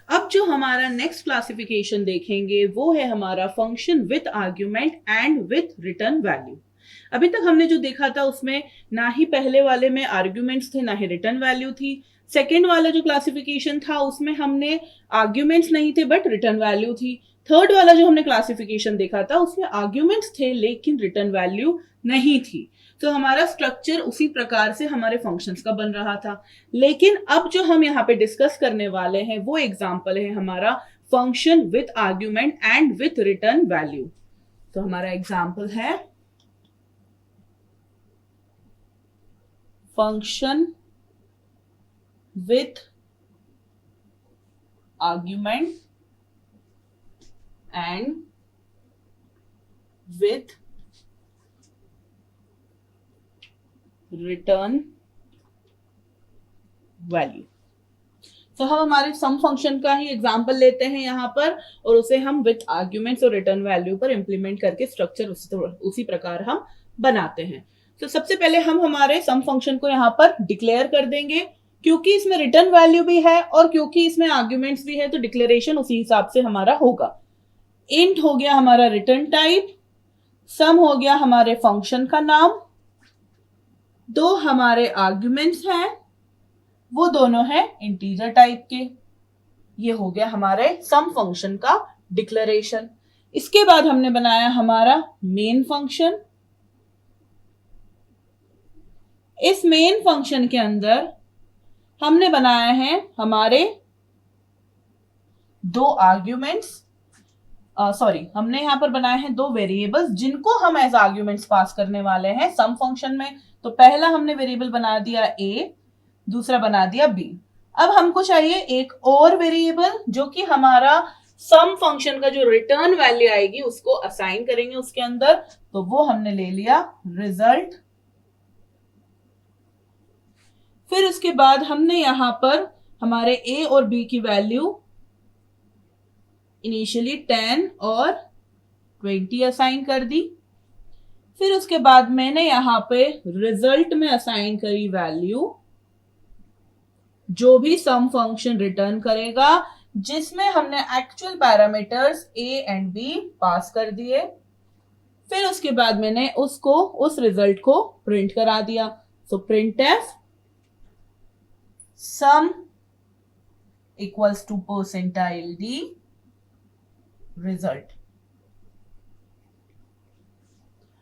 अब जो हमारा नेक्स्ट क्लासिफिकेशन देखेंगे वो है हमारा function with argument and with return value. अभी तक हमने जो देखा था उसमें ना ही पहले वाले में आर्ग्यूमेंट्स थे ना ही रिटर्न वैल्यू थी। सेकेंड वाला जो क्लासिफिकेशन था उसमें हमने आर्ग्यूमेंट्स नहीं थे बट रिटर्न वैल्यू थी। थर्ड वाला जो हमने क्लासिफिकेशन देखा था उसमें आर्ग्यूमेंट्स थे लेकिन रिटर्न वैल्यू नहीं थी। तो हमारा स्ट्रक्चर उसी प्रकार से हमारे फंक्शंस का बन रहा था। लेकिन अब जो हम यहाँ पे डिस्कस करने वाले हैं वो एग्जाम्पल है हमारा function with argument and with return value. तो हमारा एग्जाम्पल है function with argument and with return value. तो हम हमारे सम फंक्शन का ही एग्जांपल लेते हैं यहाँ पर और उसे हम विथ आर्ग्यूमेंट्स और रिटर्न वैल्यू पर इंप्लीमेंट करके स्ट्रक्चर उसी प्रकार हम बनाते हैं। तो सबसे पहले हम हमारे सम फंक्शन को यहाँ पर डिक्लेयर कर देंगे। क्योंकि इसमें रिटर्न वैल्यू भी है और क्योंकि इसमें आर्ग्यूमेंट्स भी है तो डिक्लेरेशन उसी हिसाब से हमारा होगा। इंट हो गया हमारा रिटर्न टाइप, सम हो गया हमारे फंक्शन का नाम, दो हमारे आर्ग्यूमेंट्स हैं वो दोनों हैं इंटीजर टाइप के। ये हो गया हमारे सम फंक्शन का डिक्लेरेशन। इसके बाद हमने बनाया हमारा मेन फंक्शन। इस मेन फंक्शन के अंदर हमने बनाया है हमारे दो आर्ग्यूमेंट्स, हमने यहां पर बनाए हैं दो वेरिएबल्स जिनको हम एज आर्ग्यूमेंट्स पास करने वाले हैं सम फंक्शन में। तो पहला हमने वेरिएबल बना दिया a, दूसरा बना दिया b। अब हमको चाहिए एक और वेरिएबल जो कि हमारा सम फंक्शन का जो रिटर्न वैल्यू आएगी उसको असाइन करेंगे उसके अंदर। तो वो हमने ले लिया रिजल्ट। फिर उसके बाद हमने यहां पर हमारे a और b की वैल्यू इनिशियली 10 और 20 असाइन कर दी। फिर उसके बाद मैंने यहां पे रिजल्ट में असाइन करी वैल्यू जो भी सम फंक्शन रिटर्न करेगा जिसमें हमने actual parameters a and b पास कर दिए। फिर उसके बाद मैंने उस रिजल्ट को प्रिंट करा दिया। So printf sum equals to percentile d result.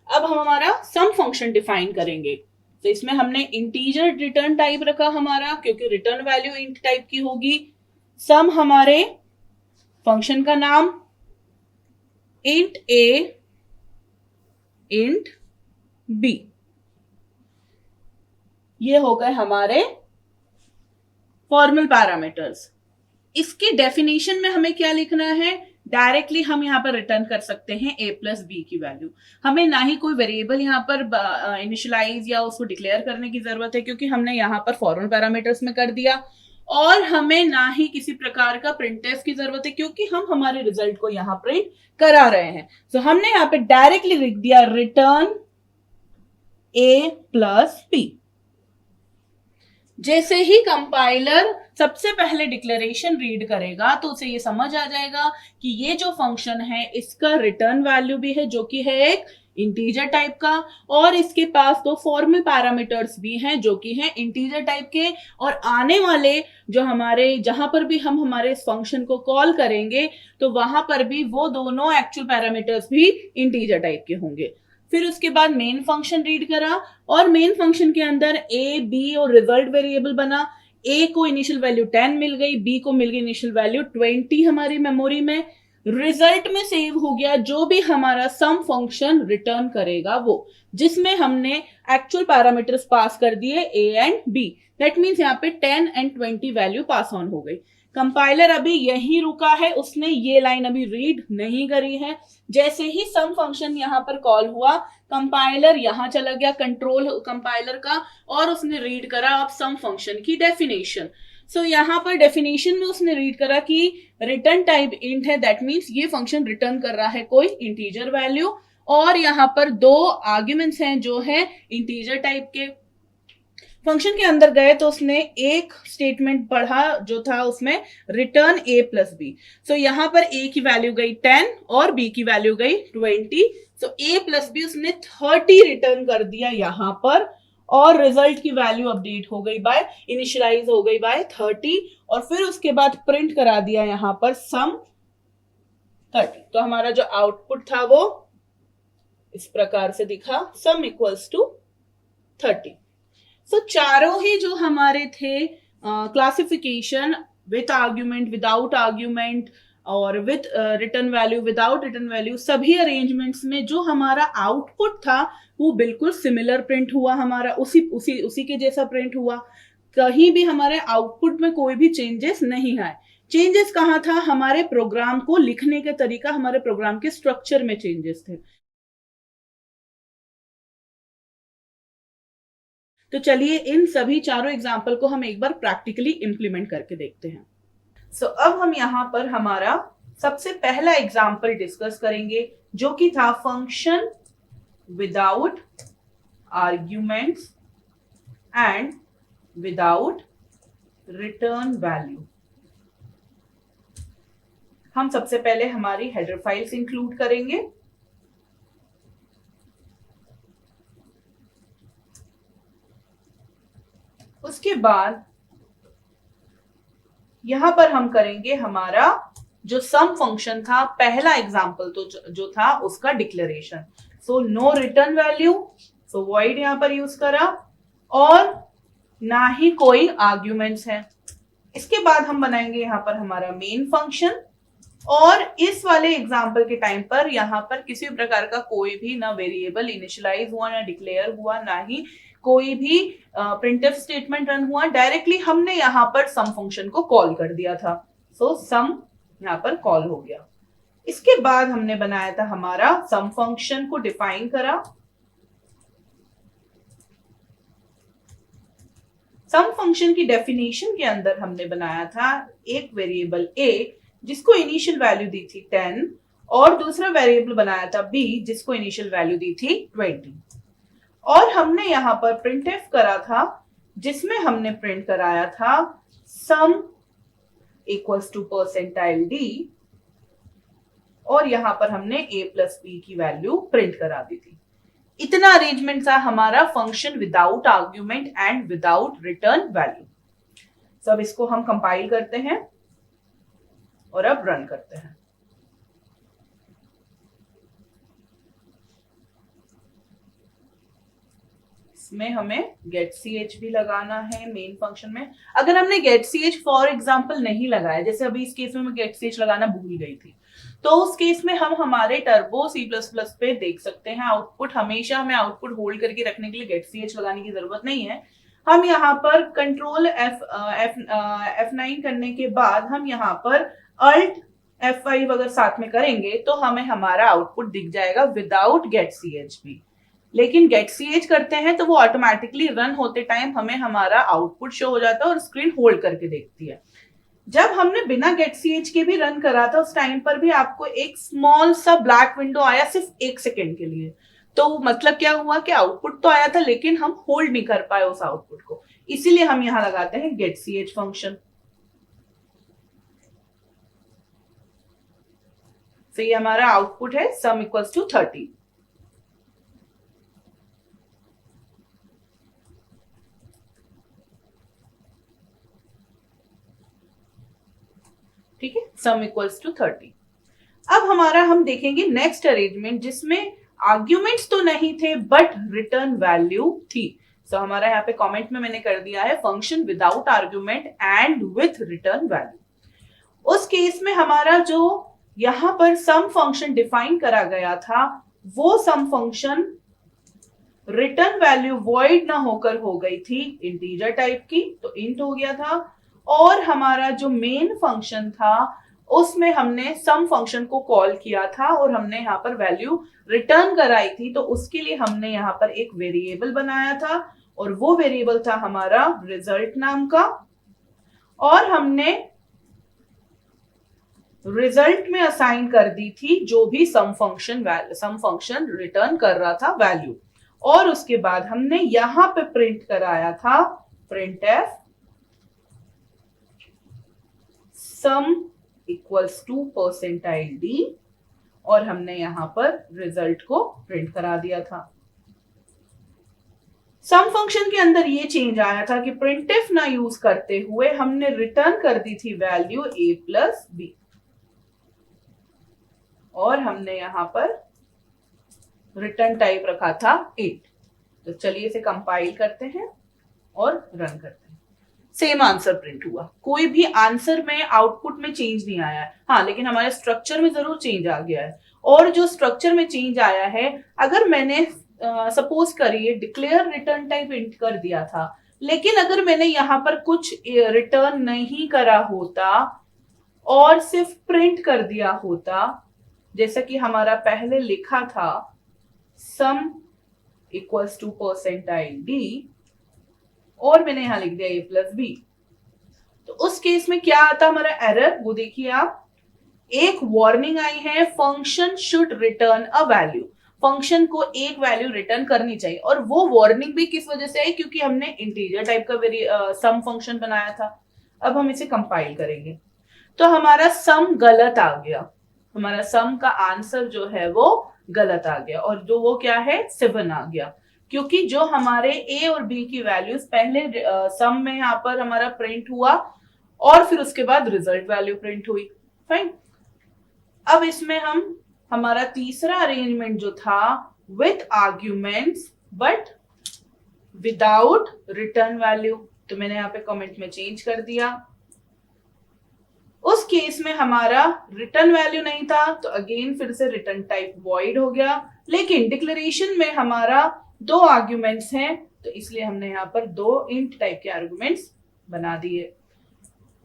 अब हम हमारा सम फंक्शन डिफाइन करेंगे। तो इसमें हमने इंटीजर रिटर्न टाइप रखा हमारा क्योंकि रिटर्न वैल्यू इंट टाइप की होगी। सम हमारे फंक्शन का नाम, इंट a इंट b। ये हो गए हमारे फॉर्मल पैरामीटर्स। इसकी डेफिनेशन में हमें क्या लिखना है, डायरेक्टली हम यहाँ पर रिटर्न कर सकते हैं a प्लस बी की वैल्यू। हमें ना ही कोई वेरिएबल यहाँ पर इनिशियलाइज या उसको डिक्लेयर करने की जरूरत है क्योंकि हमने यहाँ पर फॉर्मल पैरामीटर्स में कर दिया। और हमें ना ही किसी प्रकार का प्रिंटफ की जरूरत है क्योंकि हम हमारे रिजल्ट को यहाँ प्रिंट करा रहे हैं। तो हमने यहाँ पे डायरेक्टली लिख दिया रिटर्न a प्लस बी। जैसे ही कंपाइलर सबसे पहले डिक्लेरेशन रीड करेगा तो उसे ये समझ आ जाएगा कि ये जो फंक्शन है इसका रिटर्न वैल्यू भी है जो कि है एक इंटीजर टाइप का और इसके पास दो फॉर्मल पैरामीटर्स भी हैं जो कि हैं इंटीजर टाइप के। और आने वाले जो हमारे जहां पर भी हम हमारे इस फंक्शन को कॉल करेंगे तो वहां पर भी वो दोनों एक्चुअल पैरामीटर्स भी इंटीजर टाइप के होंगे। फिर उसके बाद मेन फंक्शन रीड करा और मेन फंक्शन के अंदर a b और रिजल्ट वेरिएबल बना। a को इनिशियल वैल्यू 10 मिल गई, b को मिल गई इनिशियल वैल्यू 20 हमारी मेमोरी में। रिजल्ट में सेव हो गया जो भी हमारा सम फंक्शन रिटर्न करेगा वो, जिसमें हमने एक्चुअल पैरामीटर्स पास कर दिए a and b। That means यहाँ पे 10 एंड 20 वैल्यू पास ऑन हो गई। कंपाइलर अभी यहीं रुका है, उसने ये लाइन अभी रीड नहीं करी है। जैसे ही सम फंक्शन यहाँ पर कॉल हुआ कंपाइलर यहाँ चला गया कंट्रोल कंपाइलर का और उसने रीड करा अब सम फंक्शन की डेफिनेशन। सो यहाँ पर डेफिनेशन में उसने रीड करा कि रिटर्न टाइप इंट है, दैट मीन्स ये फंक्शन रिटर्न कर रहा है कोई इंटीजर वैल्यू और यहाँ पर दो आर्ग्यूमेंट्स हैं जो है इंटीजर टाइप के। फंक्शन के अंदर गए तो उसने एक स्टेटमेंट पढ़ा जो था उसमें रिटर्न a प्लस बी। सो यहां पर a की वैल्यू गई 10 और b की वैल्यू गई 20। सो a प्लस बी उसने 30 रिटर्न कर दिया यहां पर, और रिजल्ट की वैल्यू अपडेट हो गई बाय इनिशियलाइज हो गई बाय 30, और फिर उसके बाद प्रिंट करा दिया यहां पर सम 30। तो हमारा जो आउटपुट था वो इस प्रकार से दिखा, सम इक्वल्स टू 30। सो चारों ही जो हमारे थे classification, with argument, without argument, और with return value, without return value, सभी अरेंजमेंट्स में जो हमारा आउटपुट था वो बिल्कुल सिमिलर प्रिंट हुआ हमारा, उसी उसी उसी के जैसा प्रिंट हुआ। कहीं भी हमारे आउटपुट में कोई भी चेंजेस नहीं आए। चेंजेस कहाँ था? हमारे प्रोग्राम को लिखने का तरीका, हमारे प्रोग्राम के स्ट्रक्चर में चेंजेस थे। तो चलिए इन सभी चारों एग्जाम्पल को हम एक बार प्रैक्टिकली इंप्लीमेंट करके देखते हैं। सो अब हम यहां पर हमारा सबसे पहला एग्जाम्पल डिस्कस करेंगे, जो कि था function without arguments and without return value. हम सबसे पहले हमारी हेडर फाइल्स इंक्लूड करेंगे। उसके बाद यहां पर हम करेंगे हमारा जो सम फंक्शन था, पहला एग्जांपल तो जो था उसका declaration. So no return value, so void यहां पर यूज करा, और ना ही कोई आर्ग्यूमेंट्स है। इसके बाद हम बनाएंगे यहां पर हमारा मेन फंक्शन, और इस वाले एग्जाम्पल के टाइम पर यहां पर किसी भी प्रकार का कोई भी ना वेरिएबल इनिशियलाइज हुआ, ना डिक्लेयर हुआ, ना ही कोई भी प्रिंटफ स्टेटमेंट रन हुआ। डायरेक्टली हमने यहां पर सम फंक्शन को कॉल कर दिया था। सो सम यहां पर कॉल हो गया। इसके बाद हमने बनाया था हमारा सम फंक्शन को डिफाइन करा। सम फंक्शन की डेफिनेशन के अंदर हमने बनाया था एक वेरिएबल a जिसको इनिशियल वैल्यू दी थी 10, और दूसरा वेरिएबल बनाया था b जिसको इनिशियल वैल्यू दी थी 20। और हमने यहां पर प्रिंटफ करा था, जिसमें हमने प्रिंट कराया था सम इक्वल्स टू परसेंटाइल d, और यहां पर हमने a प्लस बी की वैल्यू प्रिंट करा दी थी। इतना अरेंजमेंट था हमारा function without argument and without return value. सब इसको हम कंपाइल करते हैं और अब रन करते हैं। इसमें हमें गेट ch भी लगाना है मेन फंक्शन में। अगर हमने गेट ch फॉर एग्जांपल नहीं लगाया, जैसे अभी इस केस में मैं गेट ch लगाना भूल गई थी, तो उस केस में हम हमारे टर्बो C++ पे देख सकते हैं आउटपुट। हमेशा हमें आउटपुट होल्ड करके रखने के लिए गेट ch लगाने की जरूरत नहीं है। हम यहाँ पर कंट्रोल F9 करने के बाद हम यहाँ पर Alt F5 अगर साथ में करेंगे तो हमें हमारा आउटपुट दिख जाएगा विदाउट गेट ch भी। लेकिन गेट ch करते हैं तो वो ऑटोमेटिकली रन होते टाइम हमें हमारा आउटपुट शो हो जाता है और स्क्रीन होल्ड करके देखती है। जब हमने बिना गेट ch के भी रन करा था उस टाइम पर भी आपको एक स्मॉल सा ब्लैक विंडो आया सिर्फ 1 सेकेंड के लिए। तो मतलब क्या हुआ कि आउटपुट तो आया था लेकिन हम होल्ड नहीं कर पाए उस आउटपुट को, इसीलिए हम यहां लगाते हैं गेट ch फंक्शन। तो ये हमारा आउटपुट है सम इक्वल्स टू 30। ठीक है, सम इक्वल्स टू 30। अब हमारा हम देखेंगे नेक्स्ट अरेंजमेंट जिसमें आर्ग्यूमेंट्स तो नहीं थे बट रिटर्न वैल्यू थी। सो हमारा यहाँ पे कमेंट में मैंने कर दिया है function without argument and with return value. उस केस में हमारा जो यहां पर सम फंक्शन डिफाइन करा गया था वो सम फंक्शन रिटर्न वैल्यू वॉइड ना होकर हो गई थी इंटीजर टाइप की, तो इंट हो गया था। और हमारा जो मेन फंक्शन था उसमें हमने सम फंक्शन को कॉल किया था और हमने यहाँ पर वैल्यू रिटर्न कराई थी, तो उसके लिए हमने यहाँ पर एक वेरिएबल बनाया था और वो वेरिएबल था हमारा रिजल्ट नाम का, और हमने रिजल्ट में असाइन कर दी थी जो भी सम फंक्शन रिटर्न कर रहा था वैल्यू। और उसके बाद हमने यहां पे प्रिंट कराया था print F some equals to percentile D, और हमने यहां पर रिजल्ट को प्रिंट करा दिया था। सम फंक्शन के अंदर ये चेंज आया था कि प्रिंटफ ना यूज करते हुए हमने रिटर्न कर दी थी वैल्यू a प्लस बी, और हमने यहां पर रिटर्न टाइप रखा था 8। तो चलिए इसे कंपाइल करते हैं और रन करते हैं। सेम आंसर प्रिंट हुआ, कोई भी आंसर में आउटपुट में चेंज नहीं आया है। हाँ, लेकिन हमारे स्ट्रक्चर में जरूर चेंज आ गया है। और जो स्ट्रक्चर में चेंज आया है, अगर मैंने सपोज करिए डिक्लेयर रिटर्न टाइप इंट कर दिया था, लेकिन अगर मैंने यहां पर कुछ रिटर्न नहीं करा होता और सिर्फ प्रिंट कर दिया होता, जैसा कि हमारा पहले लिखा था सम इक्वल्स टू परसेंटाइल डी, और मैंने यहां लिख दिया a प्लस बी, तो उस केस में क्या आता हमारा एरर, वो देखिए आप। एक वार्निंग आई है function should return a value, function को एक वैल्यू रिटर्न करनी चाहिए, और वो वार्निंग भी किस वजह से आई, क्योंकि हमने इंटीजर टाइप का सम फंक्शन बनाया था। अब हम इसे कंपाइल करेंगे तो हमारा सम गलत आ गया, हमारा सम का आंसर जो है वो गलत आ गया, और जो वो क्या है 7 आ गया, क्योंकि जो हमारे a और b की वैल्यूज पहले सम में यहाँ पर हमारा प्रिंट हुआ और फिर उसके बाद रिजल्ट वैल्यू प्रिंट हुई। फाइन, अब इसमें हम हमारा तीसरा अरेंजमेंट जो था with arguments but without return value, तो मैंने यहाँ पे कमेंट में चेंज कर दिया। उस केस में हमारा रिटर्न वैल्यू नहीं था, तो अगेन फिर से रिटर्न टाइप वॉइड हो गया, लेकिन डिक्लेरेशन में हमारा 2 आर्ग्यूमेंट्स हैं, तो इसलिए हमने यहाँ पर 2 इंट टाइप के आर्ग्यूमेंट्स बना दिए।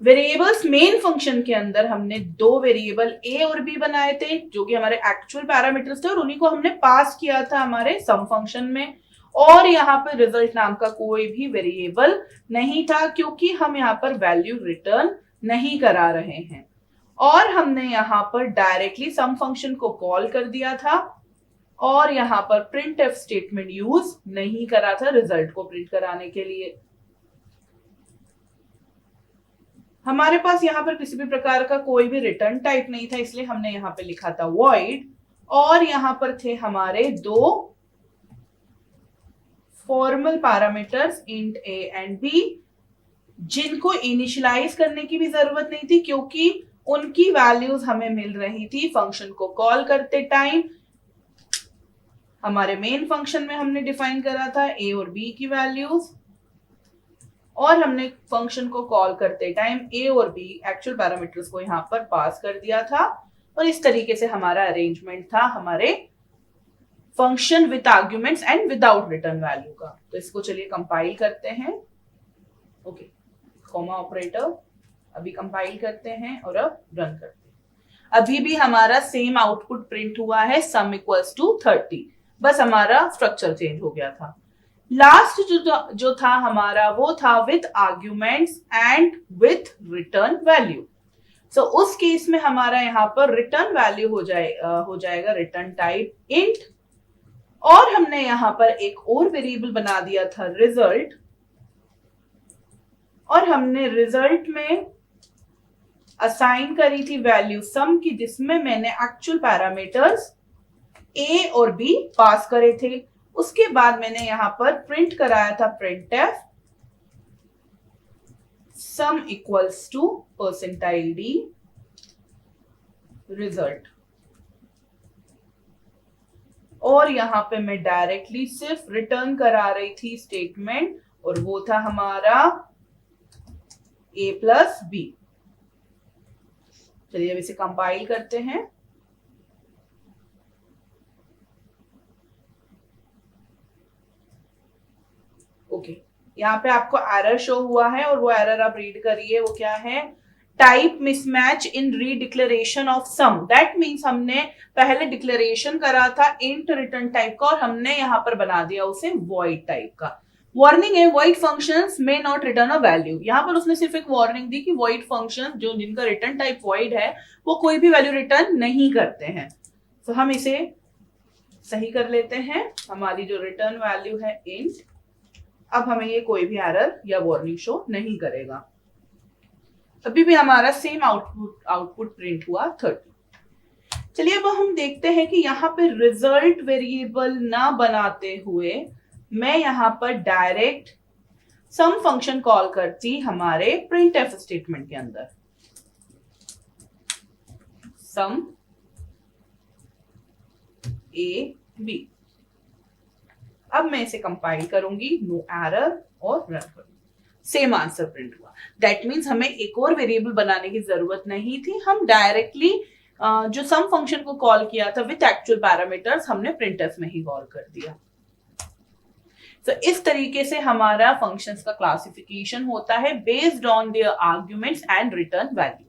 वेरिएबल्स मेन फंक्शन के अंदर हमने 2 वेरिएबल a और b बनाए थे, जो कि हमारे एक्चुअल पैरामीटर्स थे, और उन्हीं को हमने पास किया था हमारे सम फंक्शन में। और यहाँ पर रिजल्ट नाम का कोई भी वेरिएबल नहीं था, क्योंकि हम यहाँ पर वैल्यू रिटर्न नहीं करा रहे हैं, और हमने यहाँ पर डायरेक्टली सम फंक्शन को कॉल कर दिया था, और यहाँ पर प्रिंट एफ स्टेटमेंट यूज नहीं करा था रिजल्ट को प्रिंट कराने के लिए। हमारे पास यहाँ पर किसी भी प्रकार का कोई भी रिटर्न टाइप नहीं था, इसलिए हमने यहाँ पे लिखा था void, और यहाँ पर थे हमारे 2 formal parameters int a and b, जिनको इनिशियलाइज करने की भी जरूरत नहीं थी, क्योंकि उनकी वैल्यूज हमें मिल रही थी फंक्शन को कॉल करते टाइम। हमारे मेन फंक्शन में हमने डिफाइन करा था a और b की वैल्यूज, और हमने फंक्शन को कॉल करते टाइम a और b एक्चुअल पैरामीटर्स को यहाँ पर पास कर दिया था, और इस तरीके से हमारा अरेंजमेंट था हमारे function with arguments and without return value का। तो इसको चलिए कंपाइल करते हैं। ओके, कॉमा ऑपरेटर अभी कंपाइल करते हैं और अब रन करते हैं। अभी भी हमारा सेम आउटपुट प्रिंट हुआ है सम इक्वल्स टू 30, बस हमारा स्ट्रक्चर चेंज हो गया था। लास्ट जो था हमारा वो था with arguments and with return value. So उस केस में हमारा यहाँ पर रिटर्न वैल्यू हो जाएगा रिटर्न टाइप इंट, और हमने यहाँ पर एक और वेरिएबल बना दिया था रिजल्ट, और हमने रिजल्ट में असाइन करी थी वैल्यू सम की, जिसमें मैंने एक्चुअल पैरामीटर्स a और b पास करे थे। उसके बाद मैंने यहां पर प्रिंट कराया था print F some equals to percentile D result, और यहां पे मैं डायरेक्टली सिर्फ रिटर्न करा रही थी स्टेटमेंट, और वो था हमारा a प्लस बी। चलिए अब इसे कंपाइल करते हैं। ओके, यहाँ पे आपको एरर शो हुआ है, और वो एरर आप रीड करिए। वो क्या है, type mismatch in redeclaration of sum. That means हमने पहले डिक्लेरेशन करा था इंट रिटर्न टाइप का, और हमने यहाँ पर बना दिया उसे वॉइड टाइप का। वार्निंग है void functions may not return a value. यहाँ पर उसने सिर्फ एक वार्निंग दी कि वॉइड फंक्शंस जो जिनका रिटर्न टाइप वॉइड है वो कोई भी वैल्यू रिटर्न नहीं करते हैं। तो हम इसे सही कर लेते हैं। हमारी जो रिटर्न वैल्यू है इंट, अब हमें ये कोई भी एरर या वार्निंग शो नहीं करेगा। अभी भी हमारा सेम आउटपुट प्रिंट हुआ 30। चलिए अब हम देखते हैं कि यहाँ पे रिजल्ट वेरिएबल ना बनाते हुए मैं यहाँ पर डायरेक्ट सम फंक्शन कॉल करती हमारे प्रिंटफ स्टेटमेंट के अंदर। सम ए बी, अब मैं इसे कंपाइल करूंगी, नो एरर, और रन करूंगी। सेम आंसर प्रिंट हुआ। दैट मीन्स हमें एक और वेरिएबल बनाने की जरूरत नहीं थी, हम डायरेक्टली जो सम फंक्शन को कॉल किया था विथ एक्चुअल पैरामीटर्स हमने प्रिंटफ में ही कॉल कर दिया। तो इस तरीके से हमारा फंक्शंस का क्लासिफिकेशन होता है based on their arguments and return value.